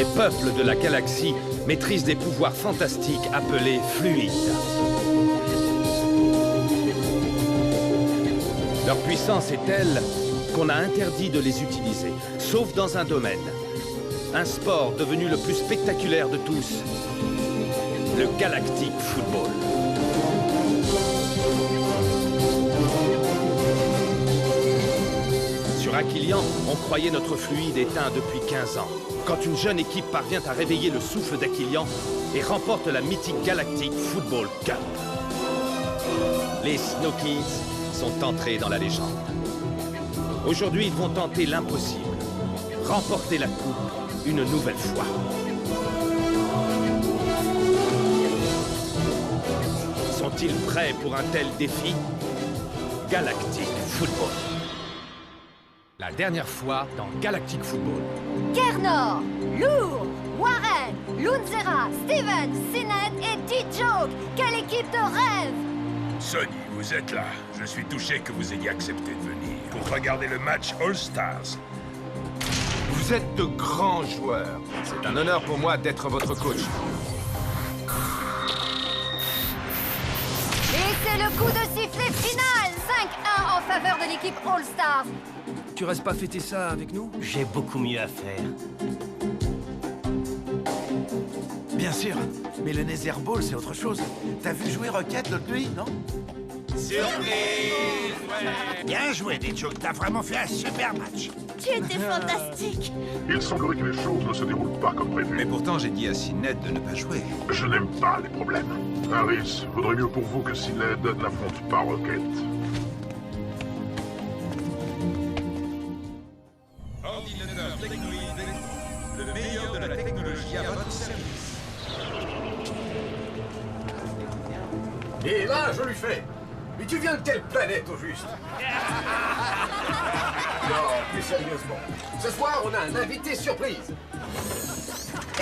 Les peuples de la galaxie maîtrisent des pouvoirs fantastiques appelés fluides. Leur puissance est telle qu'on a interdit de les utiliser, sauf dans un domaine. Un sport devenu le plus spectaculaire de tous, le Galactic Football. Sur Aquilian, on croyait notre fluide éteint depuis 15 ans. Quand une jeune équipe parvient à réveiller le souffle d'Aquilian et remporte la mythique Galactic Football Cup. Les Snow Kids sont entrés dans la légende. Aujourd'hui, ils vont tenter l'impossible. Remporter la coupe une nouvelle fois. Sont-ils prêts pour un tel défi? Galactic Football. La dernière fois dans Galactic Football. Kernor, Lourd, Warren, Lunzera, Steven, Sinet et D-Joke. Quelle équipe de rêve! Sonny, vous êtes là. Je suis touché que vous ayez accepté de venir pour regarder le match All-Stars. Vous êtes de grands joueurs. C'est un honneur pour moi d'être votre coach. Et c'est le coup de sifflet final! 5-1 en faveur de l'équipe All-Stars. Tu restes pas fêter ça avec nous? J'ai beaucoup mieux à faire. Bien sûr, mais le Nether Ball, c'est autre chose. T'as vu jouer Rocket l'autre nuit, non? Surprise! Bien joué, D-Joke, t'as vraiment fait un super match. Tu étais fantastique! Il semblerait que les choses ne se déroulent pas comme prévu. Mais pourtant, j'ai dit à Sined de ne pas jouer. Je n'aime pas les problèmes. Harris, vaudrait mieux pour vous que Sined n'affronte pas Rocket. Ordinateur technoïde, le meilleur de la technologie à votre service. Et là, je lui fais. Mais tu viens de quelle planète au juste? Non, plus sérieusement. Ce soir, on a un invité surprise.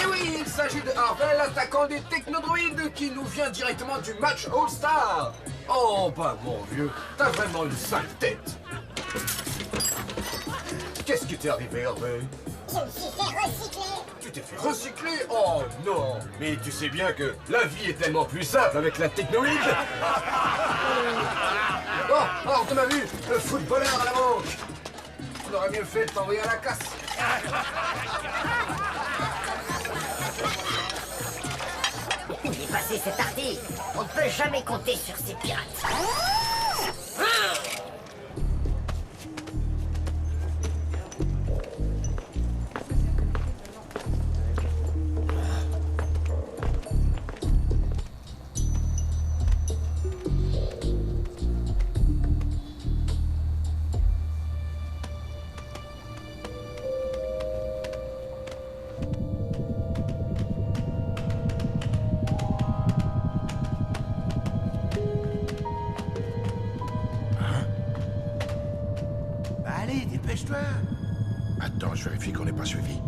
Et oui, il s'agit de Harvel, attaquant des technodroïdes, qui nous vient directement du match All-Star. Oh, bah mon vieux, t'as vraiment une sale tête. Qu'est-ce qui t'est arrivé, Harvel? Je me suis fait recycler. Tu t'es fait recycler? Oh non. Mais tu sais bien que la vie est tellement plus simple avec la technoïde. Oh, hors de ma vue, le footballeur à la manche. On aurait mieux fait de t'envoyer à la casse. Dépasser cet arty. On ne peut jamais compter sur ces pirates. Allez, dépêche-toi. Attends, je vérifie qu'on n'est pas suivi.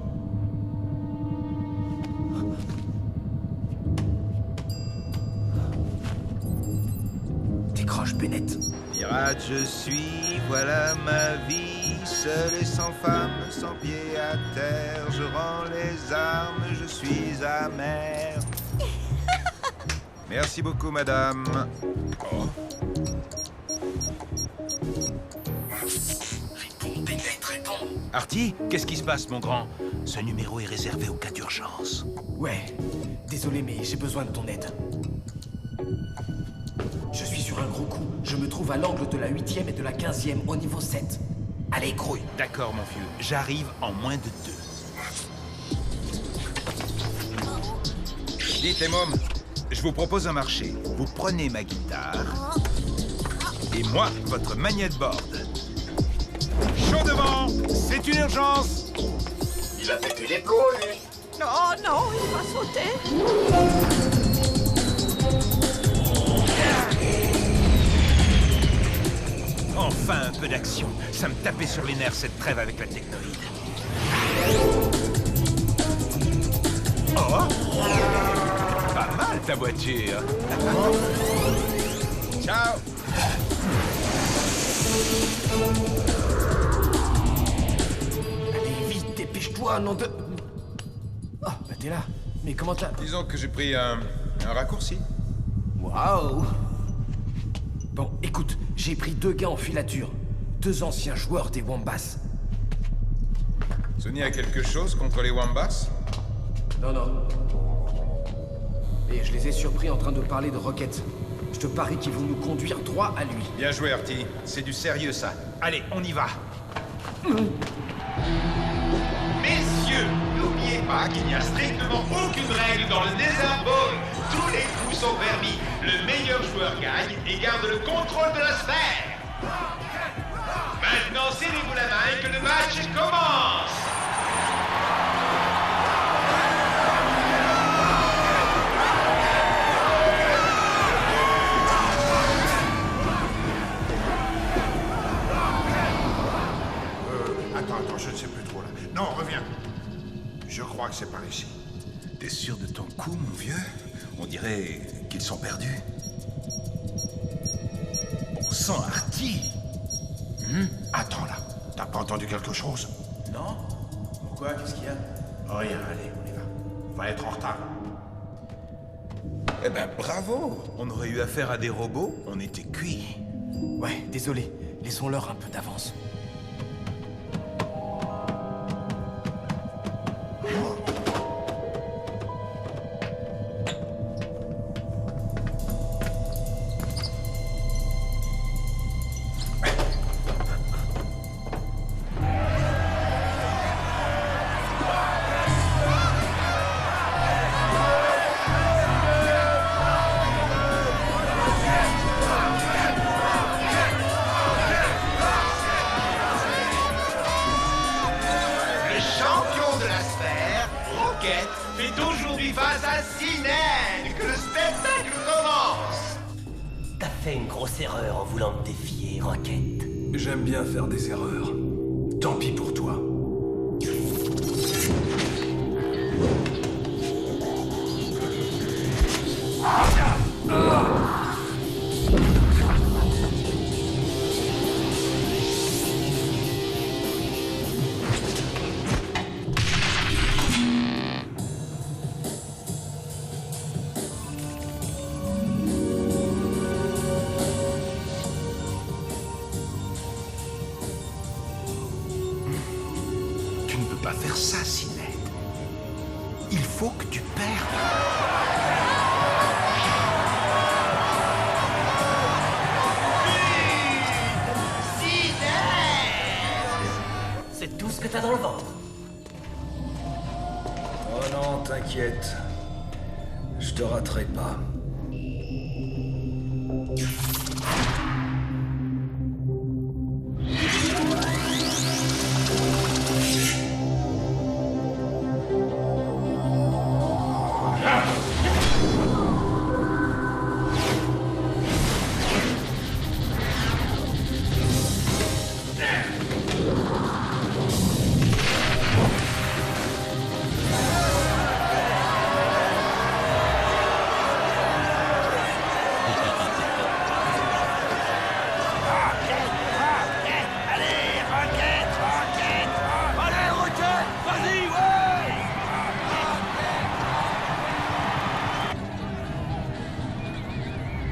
Décroche, Bennett. Pirate je suis, voilà ma vie, seul et sans femme, sans pied à terre, je rends les armes, je suis amer. Merci beaucoup, madame. Oh. Artie, qu'est-ce qui se passe, mon grand? Ce numéro est réservé au cas d'urgence. Ouais. Désolé, mais j'ai besoin de ton aide. Je suis sur un gros coup. Je me trouve à l'angle de la 8e et de la 15e au niveau 7. Allez, grouille. D'accord, mon vieux. J'arrive en moins de 2. Dites les mômes, je vous propose un marché. Vous prenez ma guitare et moi, votre magnétboard. Chaud devant, c'est une urgence. Il a pété les plombs, lui. Oh non, il va sauter! Enfin un peu d'action. Ça me tapait sur les nerfs cette trêve avec la technoïde. Oh! Pas mal ta voiture. Ciao. Allez, vite, dépêche-toi, nom de... Oh, t'es là. Mais comment t'as... Disons que j'ai pris un raccourci. Waouh! Bon, écoute, j'ai pris 2 gars en filature. 2 anciens joueurs des Wombats. Sonny a quelque chose contre les Wombats? Non, non. Et je les ai surpris en train de parler de Rocket. Je te parie qu'ils vont nous conduire droit à lui. Bien joué, Artie. C'est du sérieux, ça. Allez, on y va. Messieurs, n'oubliez pas qu'il n'y a strictement aucune règle dans le Nether Ball. Tous les coups sont permis. Le meilleur joueur gagne et garde le contrôle de la sphère. Maintenant, serrez-vous la main et que le match commence. Attends, je ne sais plus trop là. Non, reviens. Je crois que c'est par ici. T'es sûr de ton coup, mon vieux? On dirait qu'ils sont perdus. Bon sang, Artie! Attends là. T'as pas entendu quelque chose? Non? Pourquoi? Qu'est-ce qu'il y a? Rien, allez, on y va. On va être en retard. Eh ben, bravo! On aurait eu affaire à des robots, on était cuits. Ouais, désolé. Laissons-leur un peu d'avance. Fait aujourd'hui face à Sined. Que le spectacle commence. T'as fait une grosse erreur en voulant me défier, Rocket. J'aime bien faire des erreurs. Tant pis pour toi. Tu ne peux pas faire ça, Sined. Il faut que tu perdes. C'est tout ce que t'as dans le ventre. Oh non, t'inquiète. Je te raterai pas.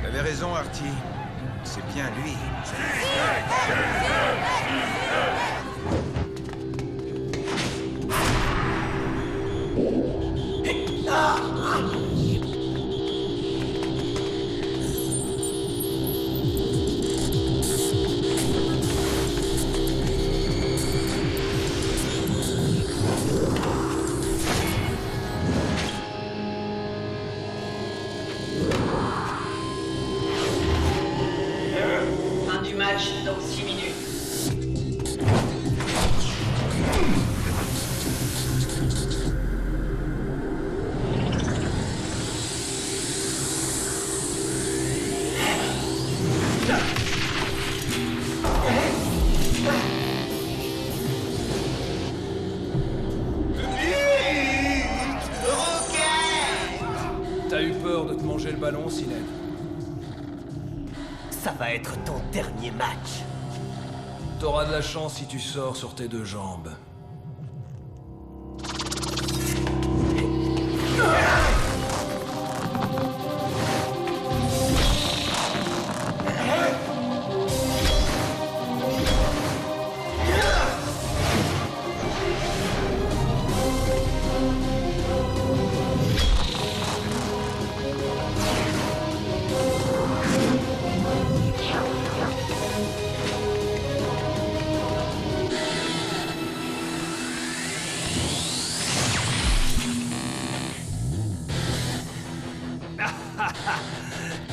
T'avais raison, Artie. C'est bien lui. Fin du match dans 6 minutes. T'as eu peur de te manger le ballon, Sined? Ça va être ton dernier match. T'auras de la chance si tu sors sur tes 2 jambes.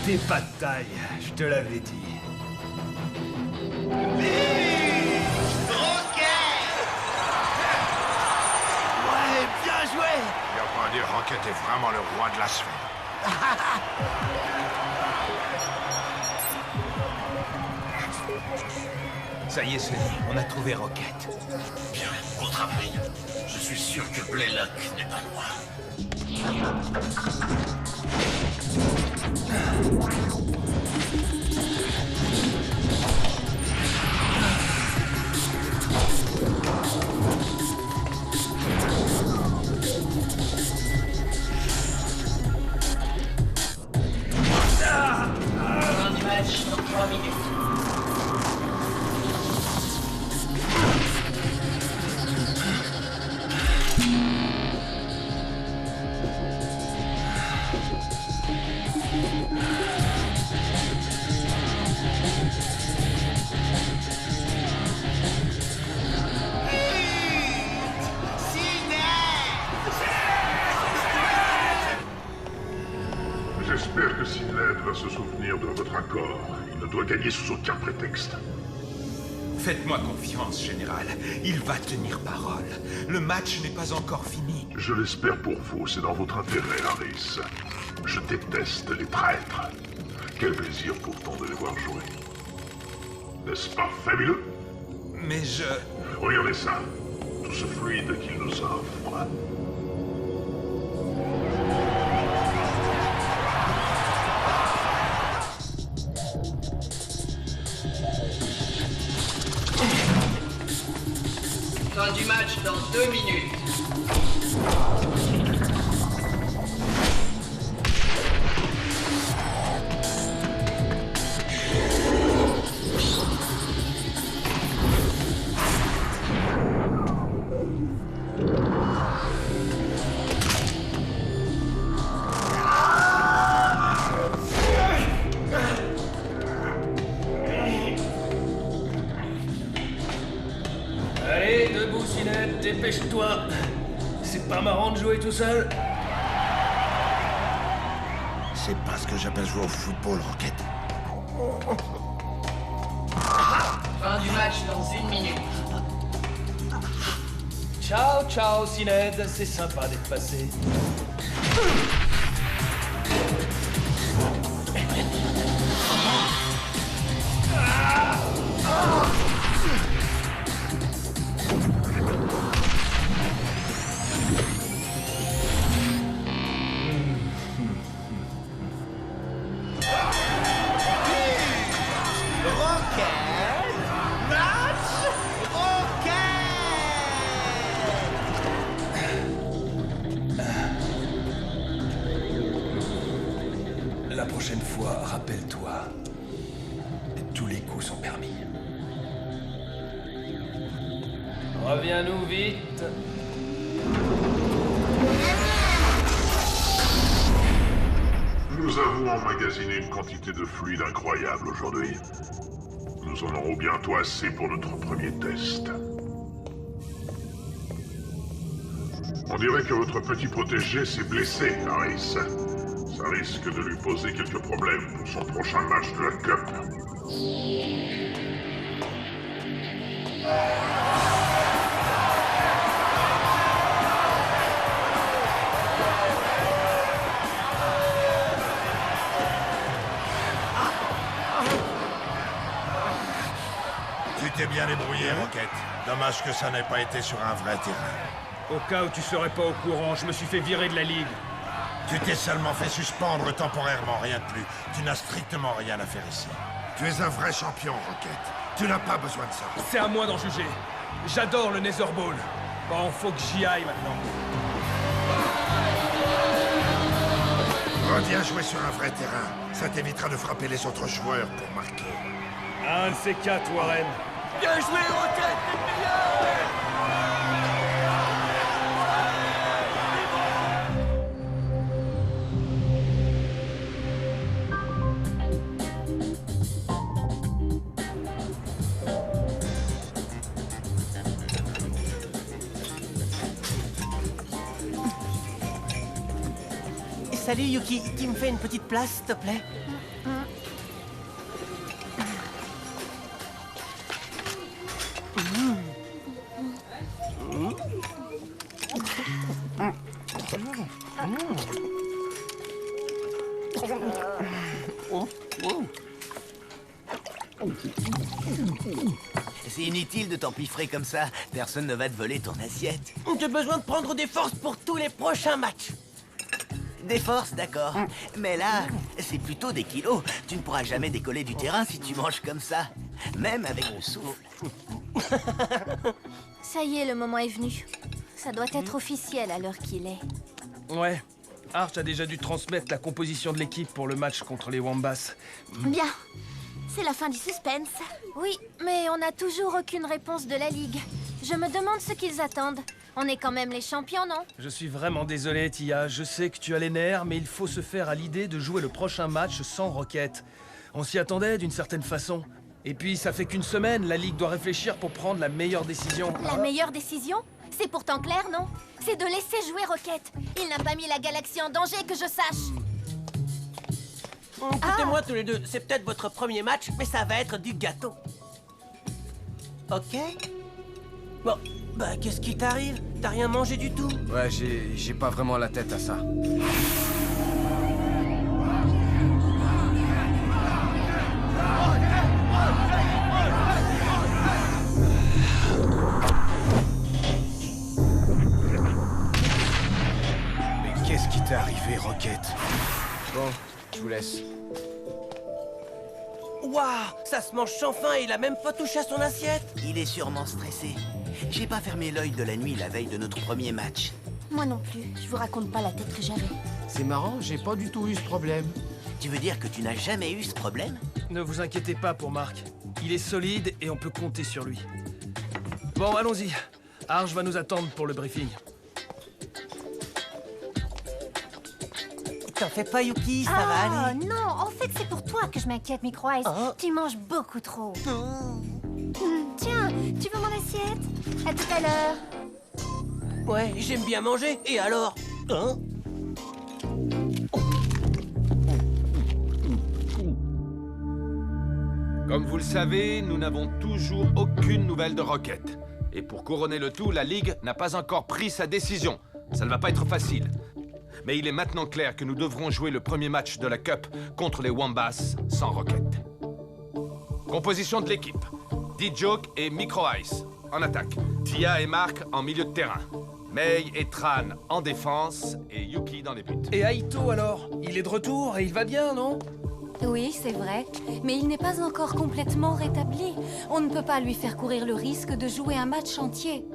T'es pas de taille, je te l'avais dit. Ouais, bien joué! Il a pas à dire Rocket est vraiment le roi de la sphère. Ça y est, Sonny, on a trouvé Rocket. Bien, bon travail. Je suis sûr que Blaylock n'est pas loin. Fin du match dans 3 minutes. J'espère que Sidney va se souvenir de votre accord. Il ne doit gagner sous aucun prétexte. Faites-moi confiance, Général. Il va tenir parole. Le match n'est pas encore fini. Je l'espère pour vous, c'est dans votre intérêt, Harris. Je déteste les traîtres. Quel plaisir pourtant de les voir jouer. N'est-ce pas fabuleux? Mais je... Regardez ça. Tout ce fluide qu'il nous offre. Fin du match dans 2 minutes. Allez, debout, Sinette, dépêche-toi. C'est pas marrant de jouer tout seul. C'est pas ce que j'appelle jouer au football, Rocket. Fin du match dans 1 minute. Ciao, ciao, Sined, c'est sympa d'être passé. La prochaine fois, rappelle-toi, tous les coups sont permis. Reviens-nous vite. Nous avons emmagasiné une quantité de fluide incroyable aujourd'hui. Nous en aurons bientôt assez pour notre premier test. On dirait que votre petit protégé s'est blessé, Harris. Ça risque de lui poser quelques problèmes pour son prochain match de la Cup. Tu t'es bien débrouillé, Rocket. Dommage que ça n'ait pas été sur un vrai terrain. Au cas où tu serais pas au courant, je me suis fait virer de la ligue. Tu t'es seulement fait suspendre temporairement, rien de plus. Tu n'as strictement rien à faire ici. Tu es un vrai champion, Rocket. Tu n'as pas besoin de ça. C'est à moi d'en juger. J'adore le Nether Ball. Bon, faut que j'y aille maintenant. Reviens jouer sur un vrai terrain. Ça t'évitera de frapper les autres joueurs pour marquer. Un de ces quatre, Warren. Bien joué, Rocket, t'es le meilleur! Salut Yuki, tu me fais une petite place, s'il te plaît? C'est inutile de t'empiffrer comme ça. Personne ne va te voler ton assiette. J'ai besoin de prendre des forces pour tous les prochains matchs. Des forces, d'accord. Mais là, c'est plutôt des kilos. Tu ne pourras jamais décoller du terrain si tu manges comme ça. Même avec le souffle. Ça y est, le moment est venu. Ça doit être officiel à l'heure qu'il est. Ouais. Arch a déjà dû transmettre la composition de l'équipe pour le match contre les Wombats. Bien. C'est la fin du suspense. Oui, mais on n'a toujours aucune réponse de la Ligue. Je me demande ce qu'ils attendent. On est quand même les champions, non? Je suis vraiment désolé, Tia. Je sais que tu as les nerfs, mais il faut se faire à l'idée de jouer le prochain match sans Rocket. On s'y attendait d'une certaine façon. Et puis, ça fait qu'une semaine, la Ligue doit réfléchir pour prendre la meilleure décision. La meilleure décision? C'est pourtant clair, non? C'est de laisser jouer Rocket. Il n'a pas mis la galaxie en danger, que je sache. Écoutez-moi tous les deux, c'est peut-être votre premier match, mais ça va être du gâteau. Ok? Bon, bah qu'est-ce qui t'arrive? T'as rien mangé du tout? Ouais, j'ai pas vraiment la tête à ça. Mais qu'est-ce qui t'est arrivé, Rocket? Bon, je vous laisse. Waouh, ça se mange sans faim et il a même pas touché à son assiette. Il est sûrement stressé. J'ai pas fermé l'œil de la nuit la veille de notre premier match. Moi non plus. Je vous raconte pas la tête que j'avais. C'est marrant, j'ai pas du tout eu ce problème. Tu veux dire que tu n'as jamais eu ce problème? Ne vous inquiétez pas pour Marc. Il est solide et on peut compter sur lui. Bon, allons-y. Arch va nous attendre pour le briefing. T'en fais pas, Yuki, ça va aller. Non, en fait, c'est pour toi que je m'inquiète, Micro-Ice. Tu manges beaucoup trop. Tiens, tu veux mon assiette? À tout à l'heure. Ouais, j'aime bien manger. Et alors? Hein? Comme vous le savez, nous n'avons toujours aucune nouvelle de Rocket. Et pour couronner le tout, la Ligue n'a pas encore pris sa décision. Ça ne va pas être facile. Mais il est maintenant clair que nous devrons jouer le premier match de la Cup contre les Wombats sans Rocket. Composition de l'équipe. D-Joke et Micro-Ice en attaque. Tia et Mark en milieu de terrain. Mei et Tran en défense et Yuki dans les buts. Et Aito alors? Il est de retour et il va bien, non? Oui, c'est vrai. Mais il n'est pas encore complètement rétabli. On ne peut pas lui faire courir le risque de jouer un match entier.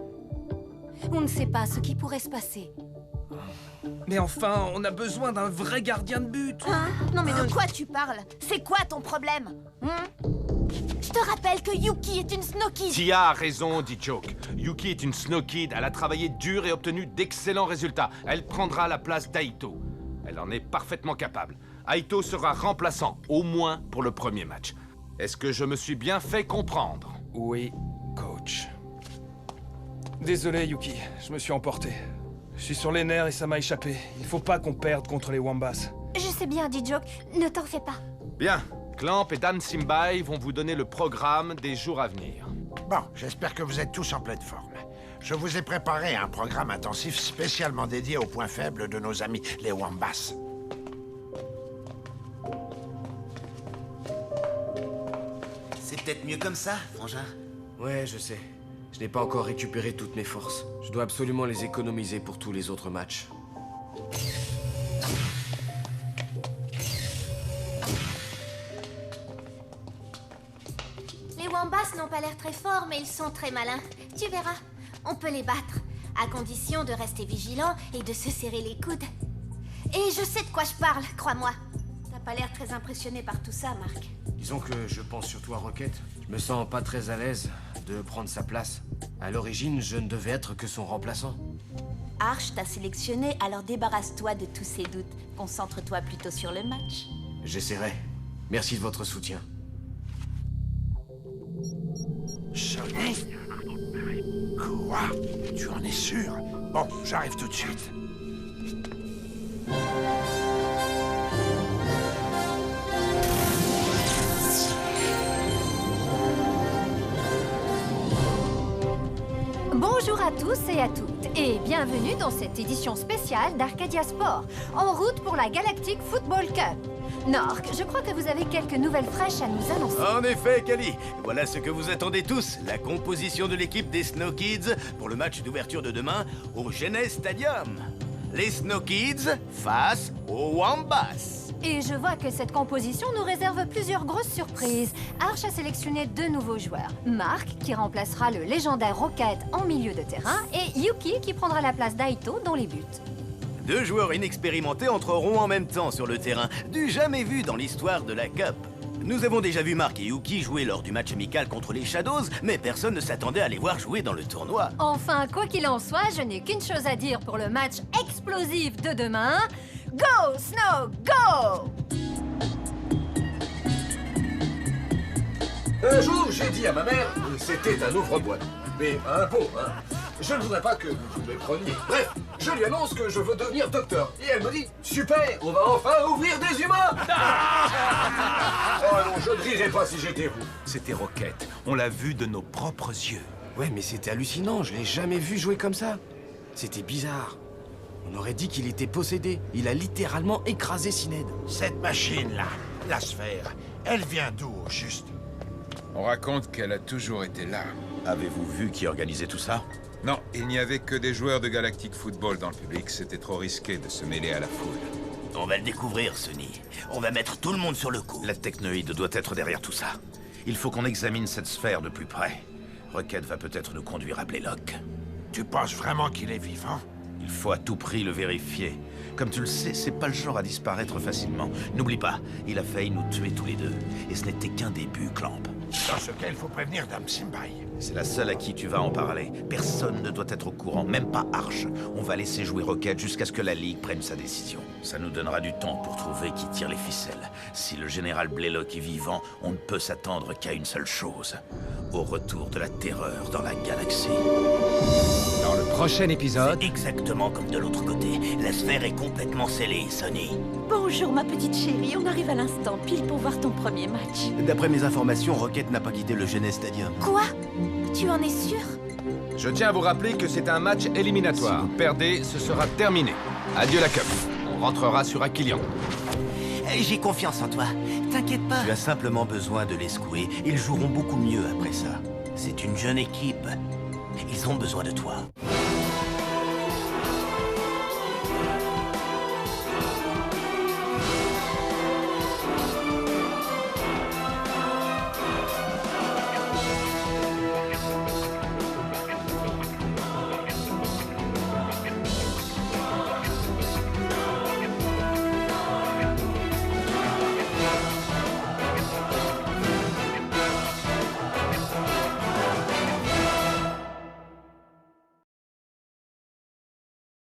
On ne sait pas ce qui pourrait se passer. Mais enfin, on a besoin d'un vrai gardien de but. Hein? Non mais de quoi tu parles? C'est quoi ton problème? Je te rappelle que Yuki est une Snowkid. Tia a raison, dit Joke. Yuki est une Snowkid. Elle a travaillé dur et obtenu d'excellents résultats. Elle prendra la place d'Aito. Elle en est parfaitement capable. Aito sera remplaçant, au moins pour le premier match. Est-ce que je me suis bien fait comprendre? Oui, coach. Désolé, Yuki. Je me suis emporté. Je suis sur les nerfs et ça m'a échappé. Il faut pas qu'on perde contre les Wombats. Je sais bien, D-Joke. Ne t'en fais pas. Bien. Clamp et Dan Simbai vont vous donner le programme des jours à venir. Bon, j'espère que vous êtes tous en pleine forme. Je vous ai préparé un programme intensif spécialement dédié aux points faibles de nos amis, les Wombats. C'est peut-être mieux comme ça, frangin. Ouais, je sais. Je n'ai pas encore récupéré toutes mes forces. Je dois absolument les économiser pour tous les autres matchs. Les Wombats n'ont pas l'air très forts, mais ils sont très malins. Tu verras, on peut les battre, à condition de rester vigilant et de se serrer les coudes. Et je sais de quoi je parle, crois-moi. T'as pas l'air très impressionné par tout ça, Marc. Disons que je pense surtout à Rocket. Je me sens pas très à l'aise de prendre sa place. À l'origine, je ne devais être que son remplaçant. Arch t'a sélectionné, alors débarrasse-toi de tous ces doutes. Concentre-toi plutôt sur le match. J'essaierai. Merci de votre soutien. Sonny? Quoi? Tu en es sûr? Bon, j'arrive tout de suite. Bonjour à tous et à toutes, et bienvenue dans cette édition spéciale d'Arcadia Sport, en route pour la Galactic Football Cup. Nork, je crois que vous avez quelques nouvelles fraîches à nous annoncer. En effet, Kali. Voilà ce que vous attendez tous. La composition de l'équipe des Snow Kids pour le match d'ouverture de demain au Genes Stadium. Les Snow Kids face aux Wombats. Et je vois que cette composition nous réserve plusieurs grosses surprises. Arch a sélectionné 2 nouveaux joueurs. Mark, qui remplacera le légendaire Rocket en milieu de terrain, et Yuki, qui prendra la place d'Aito dans les buts. 2 joueurs inexpérimentés entreront en même temps sur le terrain, du jamais vu dans l'histoire de la Cup. Nous avons déjà vu Mark et Yuki jouer lors du match amical contre les Shadows, mais personne ne s'attendait à les voir jouer dans le tournoi. Enfin, quoi qu'il en soit, je n'ai qu'une chose à dire pour le match explosif de demain. Go, Snow, go! Un jour, j'ai dit à ma mère que c'était un ouvre-boîte. Mais un bon, hein. Je ne voudrais pas que vous me preniez. Bref, je lui annonce que je veux devenir docteur. Et elle me dit, super, on va enfin ouvrir des humains. Oh non, je ne rirais pas si j'étais vous. C'était Rocket. On l'a vu de nos propres yeux. Ouais, mais c'était hallucinant, je l'ai jamais vu jouer comme ça. C'était bizarre. On aurait dit qu'il était possédé. Il a littéralement écrasé Syned. Cette machine-là, la sphère, elle vient d'où, au juste? On raconte qu'elle a toujours été là. Avez-vous vu qui organisait tout ça? Non, il n'y avait que des joueurs de Galactic Football dans le public. C'était trop risqué de se mêler à la foule. On va le découvrir, Sonny. On va mettre tout le monde sur le coup. La technoïde doit être derrière tout ça. Il faut qu'on examine cette sphère de plus près. Rocket va peut-être nous conduire à Blaylock. Tu penses vraiment qu'il est vivant? Il faut à tout prix le vérifier. Comme tu le sais, c'est pas le genre à disparaître facilement. N'oublie pas, il a failli nous tuer tous les deux. Et ce n'était qu'un début, Clamp. Dans ce cas, il faut prévenir Dame Simbai. C'est la seule à qui tu vas en parler. Personne ne doit être au courant, même pas Arch. On va laisser jouer Rocket jusqu'à ce que la Ligue prenne sa décision. Ça nous donnera du temps pour trouver qui tire les ficelles. Si le général Blaylock est vivant, on ne peut s'attendre qu'à une seule chose. Au retour de la terreur dans la galaxie. Dans le prochain épisode... C'est exactement comme de l'autre côté. La sphère est complètement scellée, Sonny. Bonjour, ma petite chérie. On arrive à l'instant, pile pour voir ton premier match. D'après mes informations, Rocket n'a pas quitté le Genes Stadium. Quoi? Tu en es sûr? Je tiens à vous rappeler que c'est un match éliminatoire. Si vous perdez, ce sera terminé. Adieu la Cup. On rentrera sur Aquilion. J'ai confiance en toi. T'inquiète pas. Tu as simplement besoin de les secouer. Ils joueront beaucoup mieux après ça. C'est une jeune équipe. Ils ont besoin de toi.